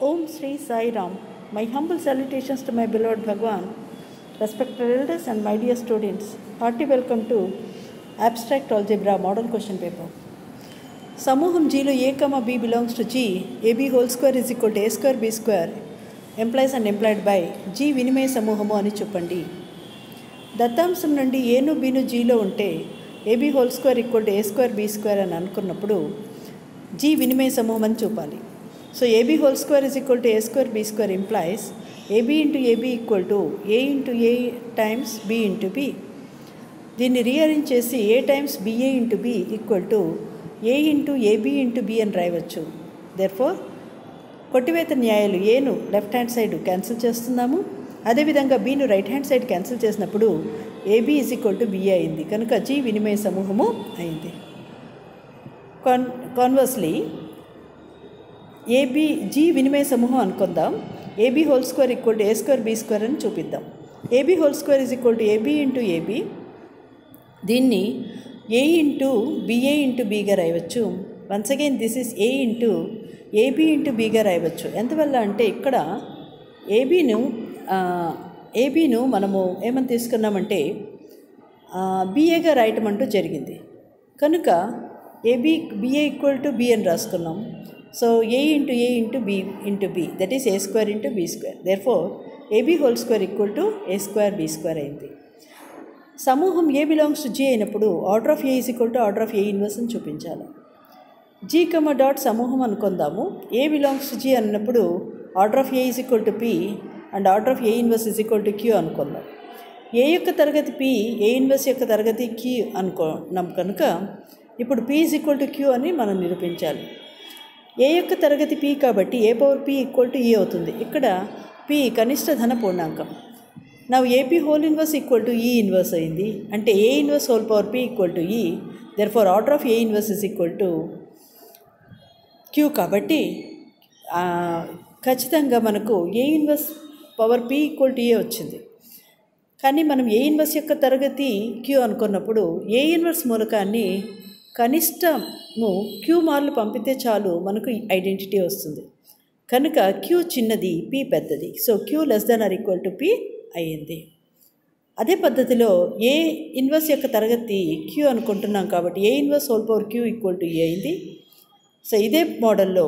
Om Sri Sai Ram. My humble salutations to my beloved Bhagwan, respected elders and my dear students. Hearty welcome to Abstract Algebra Model Question Paper. Samuham G lo A, B belongs to G. AB whole square is equal to A square B square implies and implied by G వినిమయ సమూహము అని చెప్పండి. దత్తాంశం నుండి ఏను బీను జీలో ఉంటే AB whole square equal to A square B square అని అనుకున్నప్పుడు జీ వినిమయ సమూహం అని చూపాలి. So AB whole square is equal to A square B square implies AB into AB equal to A into A times B into B. దీన్ని rearrange చేసి A times BA into B equal to A into AB into B అని రాయవచ్చు. Therefore కొట్టివేత న్యాయాలు ఏను left hand side cancel చేస్తున్నాము, అదేవిధంగా బీను right hand side cancel చేసినప్పుడు AB is equal to BA అయింది, కనుక జీ వినిమయ సమూహము అయింది. కాన్వర్స్లీ ఏబీ జీ వినిమయ సమూహం అనుకుందాం. AB whole square equal to A square B square అని చూపిద్దాం. AB whole square is equal to AB into AB, దీన్ని ఏ ఇంటూ బిఏ ఇంటూ బీగా రాయవచ్చు. Once again this is A into AB into బీగా రాయవచ్చు. ఎంతవల్ల అంటే ఇక్కడ ఏబీను మనము ఏమని తీసుకున్నామంటే బిఏగా రాయటం అంటూ జరిగింది, కనుక బిఏ ఈక్వల్ టు బి అని రాసుకున్నాం. So A into B that is A square into B square. Therefore AB whole square equal to A square B square అయింది. సమూహం ఏ బిలాంగ్స్ టు జీ అయినప్పుడు order of A is equal to order of A inverse అని చూపించాలి. G dot సమూహం అనుకుందాము. A belongs to G అన్నప్పుడు order of A is equal to P and order of A inverse is equal to Q అనుకుందాం. ఏ యొక్క తరగతి P, ఏ inverse యొక్క తరగతి క్యూ అనుకున్నాం, కనుక ఇప్పుడు P is equal to Q అని మనం నిరూపించాలి. ఏ యొక్క తరగతి పి కాబట్టి A power P equal to E అవుతుంది. ఇక్కడ పి కనిష్ట ధన పూర్ణాంకం. నా AP whole inverse equal to E inverse అయింది, అంటే A inverse whole power P equal to E. Therefore order of A inverse is equal to Q. కాబట్టి ఖచ్చితంగా మనకు A inverse power P equal to A వచ్చింది. కానీ మనం ఏ inverse యొక్క తరగతి క్యూ అనుకున్నప్పుడు ఏ ఇన్వర్స్ మూలకాన్ని కనిష్టము క్యూ మార్లు పంపితే చాలు మనకు ఐడెంటిటీ వస్తుంది, కనుక క్యూ చిన్నది పి పెద్దది. So Q less than or equal to P అయ్యింది. అదే పద్ధతిలో ఏ ఇన్వర్స్ యొక్క తరగతి క్యూ అనుకుంటున్నాం కాబట్టి A inverse whole power Q equal to A అయింది. సో ఇదే మోడల్లో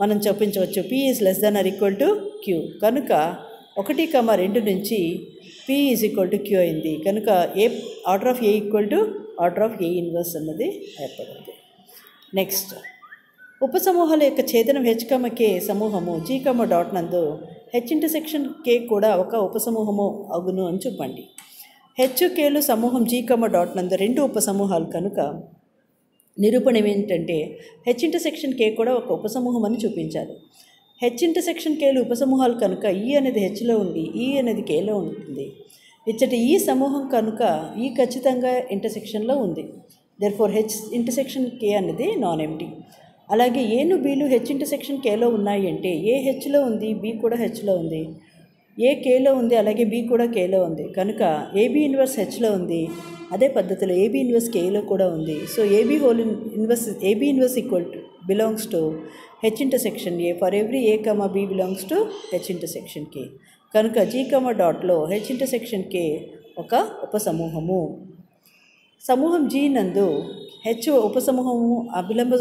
మనం చూపించవచ్చు P is less than or equal to Q, కనుక 1, 2 నుంచి P is equal to Q అయింది, కనుక A order of A equal to order of A inverse అన్నది ఏర్పడింది. నెక్స్ట్, ఉపసమూహాల యొక్క ఛేదనం హెచ్, సమూహము జీ, డాట్ నందు హెచ్ ఇంటర్సెక్షన్ కే కూడా ఒక ఉపసమూహము అగును అని చెప్పండి. హెచ్, కేలు సమూహం జీ, డాట్ నందు రెండు ఉపసమూహాలు, కనుక నిరూపణ ఏంటంటే హెచ్ ఇంటర్సెక్షన్ కే కూడా ఒక ఉపసమూహం అని చూపించాలి. హెచ్ ఇంటర్సెక్షన్ కేలు ఉపసమూహాలు కనుక ఈ అనేది హెచ్లో ఉండి ఈ అనేది కేలో ఉంటుంది. ఇచ్చటి ఈ సమూహం కనుక ఈ ఖచ్చితంగా ఇంటర్సెక్షన్లో ఉంది. దెర్ఫోర్ హెచ్ ఇంటర్సెక్షన్ కే అనేది నాన్ ఎంటీ. అలాగే ఏను బీలు హెచ్ ఇంటర్సెక్షన్ కేలో ఉన్నాయి అంటే ఏ హెచ్లో ఉంది, బి కూడా హెచ్లో ఉంది, ఏ కేలో ఉంది, అలాగే బి కూడా కేలో ఉంది, కనుక ఏబీ ఇన్వర్స్ హెచ్లో ఉంది. అదే పద్ధతిలో ఏబీ ఇన్వర్స్ కేలో కూడా ఉంది. So AB inverse equal to belongs to H intersection A for every A, B belongs to H intersection K, కనుక జీ, డాట్లో హెచ్ ఇంటర్సెక్షన్ కే ఒక ఉపసమూహము. సమూహం జీ నందు హెచ్ ఉపసమూహము అభిలంబ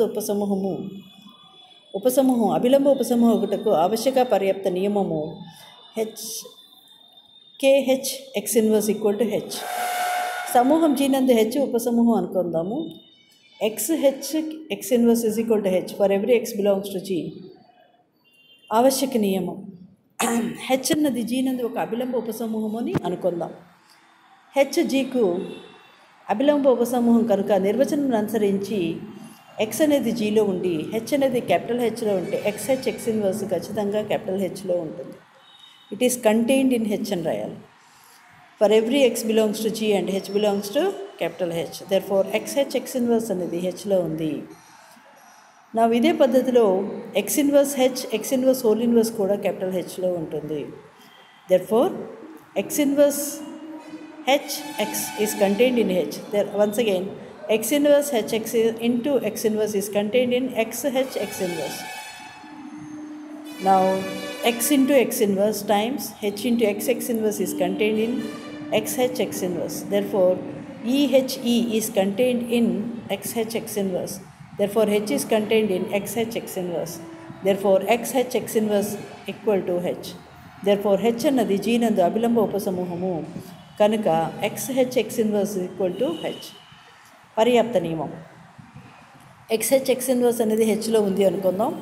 ఉపసమూహం ఒకటకు ఆవశ్యక పర్యాప్త నియమము H X inverse equal to H. సమూహం జీ నందు హెచ్ ఉపసమూహం అనుకుందాము. X inverse is equal to H for every X belongs to G. ఆవశ్యక నియమం హెచ్ అన్నది జీ నందు ఒక అభిలంబ ఉపసమూహం అని అనుకుందాం. హెచ్ జీకు అభిలంబ ఉపసమూహం కనుక నిర్వచనం అనుసరించి ఎక్స్ అనేది జీలో ఉండి హెచ్ అనేది క్యాపిటల్ హెచ్లో ఉంటే ఎక్స్ ఇన్వర్స్ ఖచ్చితంగా క్యాపిటల్ హెచ్లో ఉంటుంది. It is contained in H అని రాయాలి. For every X belongs to G and H belongs to capital H. Therefore X inverse అనేది హెచ్లో ఉంది. నా ఇదే పద్ధతిలో ఎక్స్ ఇన్వర్స్ హోల్ ఇన్వర్స్ కూడా క్యాపిటల్ హెచ్లో ఉంటుంది. Therefore X inverse hx is contained in h. There once again x inverse hx into x inverse is contained in x inverse. Now x into x inverse times h into x inverse is contained in xh x inverse. Therefore, EHE is contained in xh x inverse. Therefore, h is contained in xh x inverse. Therefore, xh x inverse equal to h. Therefore, h అన్నది g నందు అభిలంబ ఉపసమూహము కనుక xh x inverse equal to h. పర్యాప్త నియమం. XH X inverse అనేది హెచ్లో ఉంది అనుకుందాం.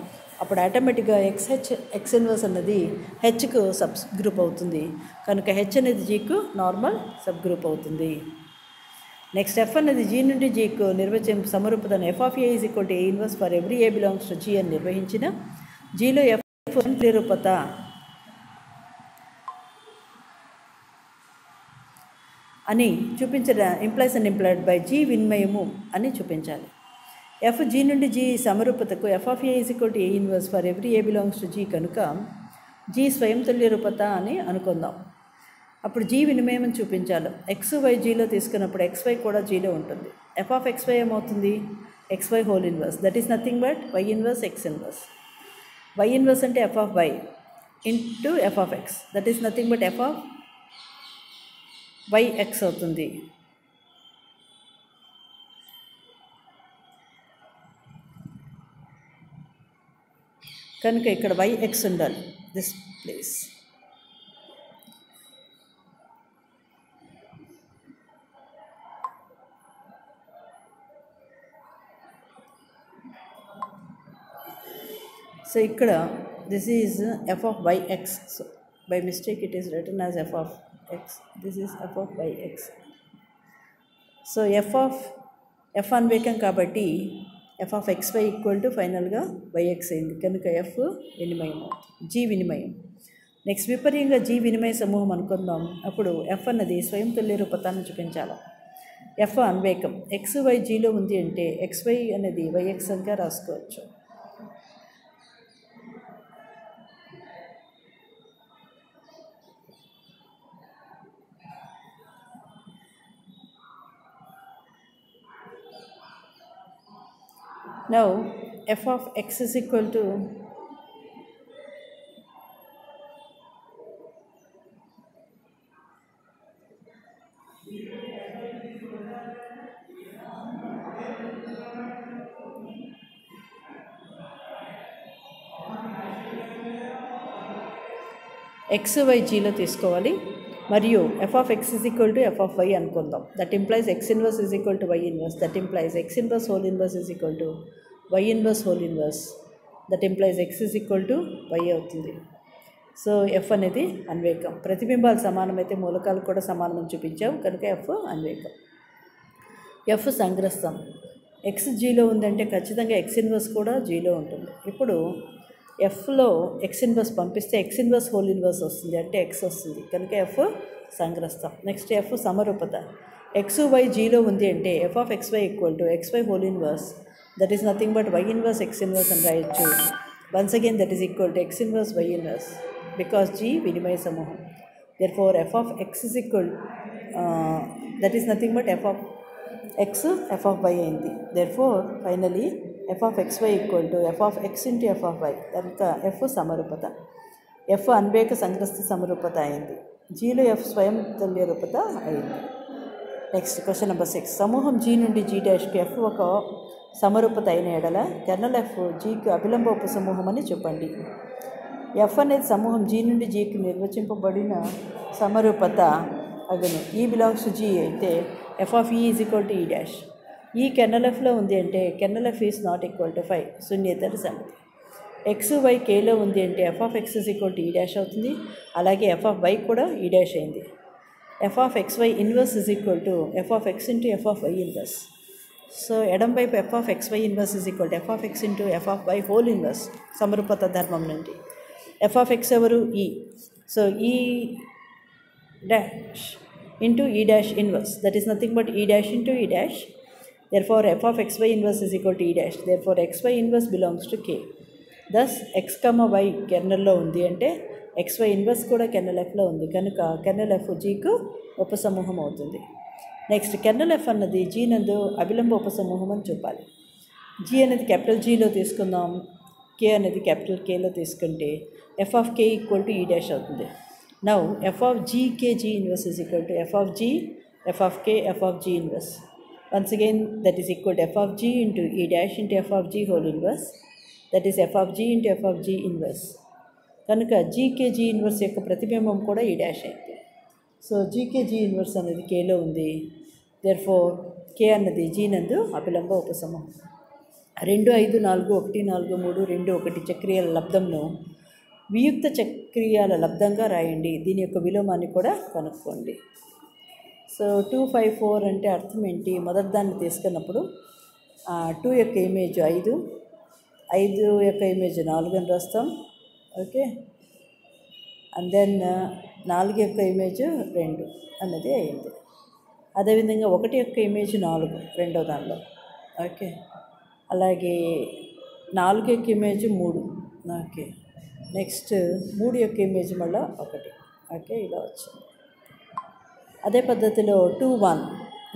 అప్పుడు ఆటోమేటిక్గా XH X ఇన్వర్స్ అన్నది హెచ్కు సబ్ గ్రూప్ అవుతుంది కనుక హెచ్ అనేది జీకు నార్మల్ సబ్ గ్రూప్ అవుతుంది. నెక్స్ట్ ఎఫ్ అనేది జీ నుండి జీకు నిర్వచనం సమరూపతను F of A is equal to A inverse for every A belongs to G అని నిర్వహించిన జీలో ఎఫ్ నిరూపత అని చూపించడం implies and implied by G వినిమయము అని చూపించాలి. ఎఫ్ జీ నుండి జీ సమరూపతకు F of A is equal to A inverse for every A belongs to G కనుక జీ స్వయం తుల్య రూపత అని అనుకుందాం. అప్పుడు జీ వినిమయం అని చూపించాలి. ఎక్స్ వై జీలో తీసుకున్నప్పుడు ఎక్స్వై కూడా జీలో ఉంటుంది. ఎఫ్ ఆఫ్ ఎక్స్వై ఏమవుతుంది? XY whole inverse, that is nothing but Y inverse X inverse. Y inverse అంటే F of Y into F of X, that is nothing but F of Y X అవుతుంది. కనుక ఇక్కడ Y X ఉండాలి this place. So ఇక్కడ this is F of Y X. So by mistake it is written as F of X. This is F of Y X. So F అన్వేకం కాబట్టి F of X Y equal to ఫైనల్గా Y X అయింది కనుక F వినిమయం, G వినిమయం. Next విపర్యంగా G వినిమయ సమూహం అనుకుందాం. అప్పుడు ఎఫ్ అన్నది స్వయం తుల్య రూపతాన్ని చూపించాలి. ఎఫ్ అన్వేకం ఎక్స్ వై జీలో ఉంది అంటే ఎక్స్ వై అనేది వైఎక్స్ అంగా రాసుకోవచ్చు. Now f of x is equal to x y gలో తీసుకోవాలి మరియు f of x is equal to f of y అనుకుందాం. That implies x inverse is equal to y inverse. That implies x inverse whole inverse is equal to y inverse whole inverse. That implies x is equal to y అవుతుంది. So F అనేది అన్వేకం. ప్రతిబింబాలు సమానమైతే మూలకాలు కూడా సమానమని చూపించాం కనుక ఎఫ్ అన్వేకం. ఎఫ్ సంగ్రస్థం. ఎక్స్ జీలో ఉందంటే ఖచ్చితంగా ఎక్స్ ఇన్వర్స్ కూడా జీలో ఉంటుంది. ఇప్పుడు ఎఫ్లో ఎక్స్ ఇన్వర్స్ పంపిస్తే ఎక్స్ ఇన్వర్స్ హోల్ ఇన్వర్స్ వస్తుంది అంటే ఎక్స్ వస్తుంది కనుక ఎఫ్ సంగ్రస్థం. నెక్స్ట్ ఎఫ్ సమరూపత. ఎక్స్ వై జీలో ఉంది అంటే F of X Y equal to X Y whole inverse, that is nothing but Y inverse X inverse అని రాయొచ్చు. Once again that is equal to X inverse Y inverse because G వినిమయ సమూహం. Therefore F of X is equal that is nothing but F of X F of Y అయింది. Therefore finally F of X Y equal to F of X into F of Y. కనుక F సమరూపత. F అన్వేక సంగ్రస్త సమరూపత అయింది. జీలో F స్వయం తుల్య రూపత అయింది. Next question number 6. సమూహం జీ నుండి జీ డాష్కి ఎఫ్ ఒక సమరూపత అయిన ఎడల కెర్నల్ ఎఫ్ జీకి అభిలంబ ఉపసమూహం అని చెప్పండి. ఎఫ్ అనేది సమూహం జీ నుండి జీకి నిర్వచింపబడిన సమరూపత అగును. ఈ బిలాంగ్స్ టు జీ అయితే F of E is equal to E dash. E kernel ఎఫ్లో ఉంది అంటే kernel F is not equal to 5 శూన్యేతర సమితి. ఎక్స్ వై కేలో ఉంది అంటే F of X is equal to E dash అవుతుంది. అలాగే ఎఫ్ ఆఫ్ వై కూడా ఈ డాష్ అయింది. F of X Y inverse is equal to F of X into F of Y inverse. So ఎడం వైపు F of X Y inverse is equal to F of X into F of Y whole inverse సమరూపత ధర్మం నుండి. F of X ఎవరు? ఈ. So ఈ dash into E dash inverse, that is nothing but ఈ dash into E dash. Therefore f of xy inverse is equal to e dash. Therefore xy inverse belongs to k. Thus x, y కెర్నల్లో ఉంది అంటే xy inverse కూడా kernel ఎఫ్లో ఉంది కనుక kernel F జీకు ఉపసమూహం అవుతుంది. Next kernel F అన్నది G నందు అభిలంబ ఉపసమూహం అని చూపాలి. జీ అనేది క్యాపిటల్ జీలో తీసుకుందాం. కే అనేది క్యాపిటల్ కేలో తీసుకుంటే F of K equal to E dash అవుతుంది. Now F of G K G inverse is equal to F of G F of K F of G inverse. Once again that is equal to F of G into E dash into F of G whole inverse, that is F of G into F of G inverse. కనుక GK G inverse యొక్క ప్రతిబింబం కూడా E dash అయింది. So GK G inverse అనేది కేలో ఉంది. Therefore కే అన్నది G నందు అభిలంబ ఉపసమం. 2, 5, 4, 1, 4, 3, 2, 1 చక్రీయాల లబ్ధంను వియుక్త చక్రీయాల లబ్ధంగా రాయండి. దీని యొక్క విలోమాన్ని కూడా కనుక్కోండి. సో 2, 5, 4 అంటే అర్థం ఏంటి? మొదటి దాన్ని తీసుకున్నప్పుడు 2 యొక్క ఇమేజ్ 5, 5 యొక్క ఇమేజ్ 4 అని రాస్తాం. ఓకే, అండ్ దెన్ 4 యొక్క ఇమేజ్ 2 అన్నది అయింది. అదేవిధంగా 1 యొక్క ఇమేజ్ 4 రెండో దానిలో. ఓకే, అలాగే 4 యొక్క ఇమేజ్ 3. ఓకే, నెక్స్ట్ 3 యొక్క ఇమేజ్ మళ్ళీ 1. ఓకే, ఇలా వచ్చింది. అదే పద్ధతిలో 2, 1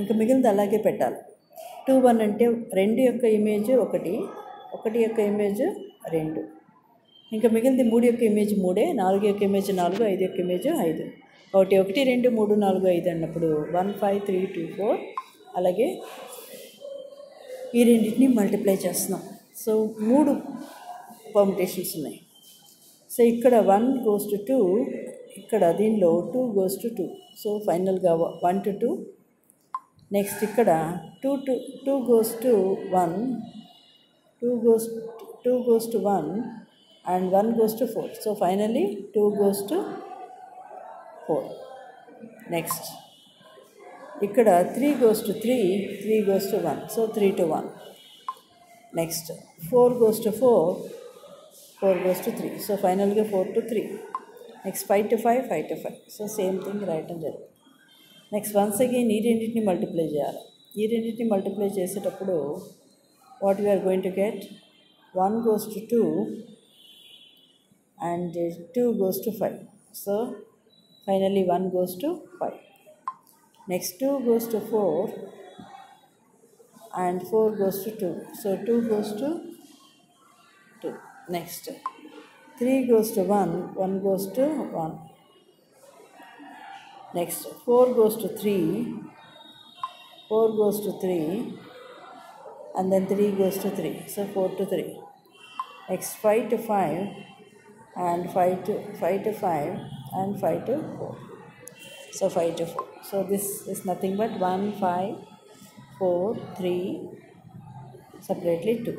ఇంకా మిగిలింది అలాగే పెట్టాలి. 2, 1 అంటే 2 యొక్క ఇమేజ్ 1, 1 యొక్క ఇమేజ్ 2, ఇంకా మిగిలింది 3 యొక్క ఇమేజ్ 3, 4 యొక్క ఇమేజ్ 4, 5 యొక్క ఇమేజ్ 5. 1, 1, 2, 3, 4, 5 అన్నప్పుడు 1, 5, 3, 2, 4. అలాగే ఈ రెండింటిని మల్టిప్లై చేస్తున్నాం. సో 3 పర్ముటేషన్స్ ఉన్నాయి. సో ఇక్కడ 1 goes to 2, ఇక్కడ దీనిలో 2 goes to 2. సో ఫైనల్గా 1 to 2. నెక్స్ట్ ఇక్కడ 2 goes to 1, 2 goes to 1 and 1 goes to 4. So finally 2 goes to 4. Next ఇక్కడ 3 goes to 3, 3 goes to 1. So 3 to 1. Next 4 goes to 4, 4 goes to 3. So finally 4 to 3. Next 5 to 5, 5 to 5. So same thing రాయటం జరుగుతుంది. Next once again ఈ రెండింటిని multiply చేయాలి. ఈ రెండింటిని multiply చేసేటప్పుడు what we are going to get 1 goes to 2 and 2 goes to 5. So finally 1 goes to 5. Next 2 goes to 4 and 4 goes to 2. So 2 goes to 2. Next 3 goes to 1, 1 goes to 1. Next 4 goes to 3, 4 goes to 3 and then 3 goes to 3. So 4 to 3. Next 5 to 5 and 5 to 5 and 5 to 4. So 5 to 4. So this is nothing but 1, 5, 4, 3, separately 2.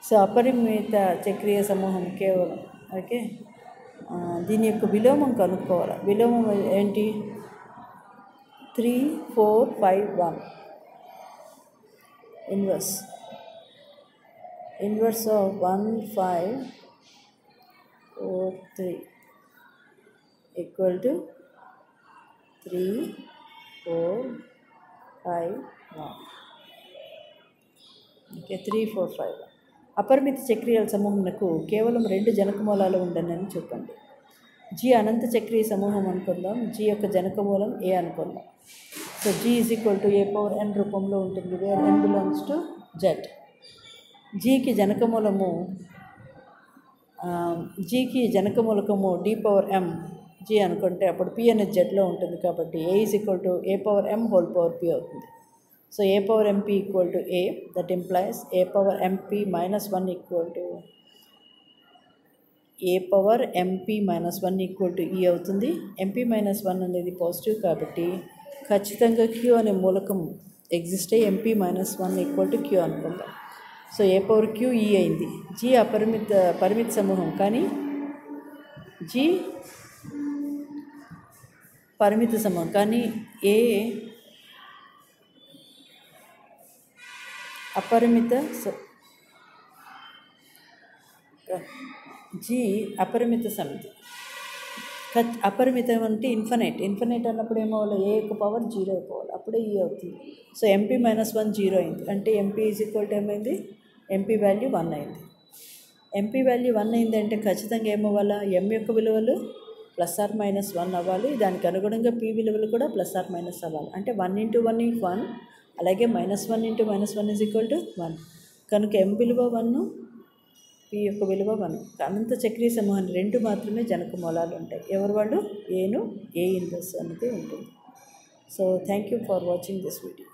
So అపరిమిత చక్రీయ సమూహం కేవలం. Okay, దీని యొక్క విలోమం కనుక్కోవాలి. విలోమం ఏంటి? 3, 4, 5, 1. Inverse of 1, 5, 4, 3 equal to 3, 4, 5, 1. Okay, 3, 4, 5, 1. అపరిమిత చక్రీయాల సమూహంకు కేవలం 2 జనక మూలాలు ఉండనని చెప్పండి. జీ అనంత చక్రీయ సమూహం అనుకుందాం. జీ యొక్క జనక మూలం ఏ అనుకుందాం. So G is equal to a⁴n రూపంలో ఉంటుంది, where n belongs to z. జీకి జనక మూలము d⁻m జీ అనుకుంటే అప్పుడు p అనేది జెడ్లో ఉంటుంది కాబట్టి a is equal to a⁻m⁴p అవుతుంది. So a⁻mp equal to a, that implies a⁻mp minus 1 equal to a⁻mp minus 1 equal to e అవుతుంది. mp minus 1 అనేది పాజిటివ్ కాబట్టి ఖచ్చితంగా q అనే మూలకం ఎగ్జిస్ట్ అయ్యి mp minus 1 equal to q అనుకుందాం. So a⁻q e అయింది. g పరిమిత సమూహం, కానీ g పరిమిత సమూహం, కానీ a అపరిమిత జీ అపరిమిత సమితి. అపరిమితం అంటే ఇన్ఫినైట్ అన్నప్పుడు ఏమవ్వాలి? ఏ యొక్క పవర్ 0 అయిపోవాలి, అప్పుడే ఈ అవుతుంది. సో mp minus 1 0 అయింది అంటే mp ఈజ్ ఈక్వల్ టు ఏమైంది? mp వాల్యూ 1 అయింది. mp వాల్యూ 1 అయింది అంటే ఖచ్చితంగా ఏమవ్వాలా? m యొక్క విలువలు +or-1 అవ్వాలి. దానికి అనుగుణంగా p విలువలు కూడా +or- అవ్వాలి. అంటే 1 × 1 = 1, అలాగే -1 × -1 = 1. కనుక M విలువ 1, P యొక్క విలువ 1. అనంత చక్రీయ సమూహాన్ని 2 మాత్రమే జనక మూలాలు ఉంటాయి. ఎవరు వాళ్ళు? ఏను A ఇన్వర్స్ అనేది ఉంటుంది. So thank you for watching this video.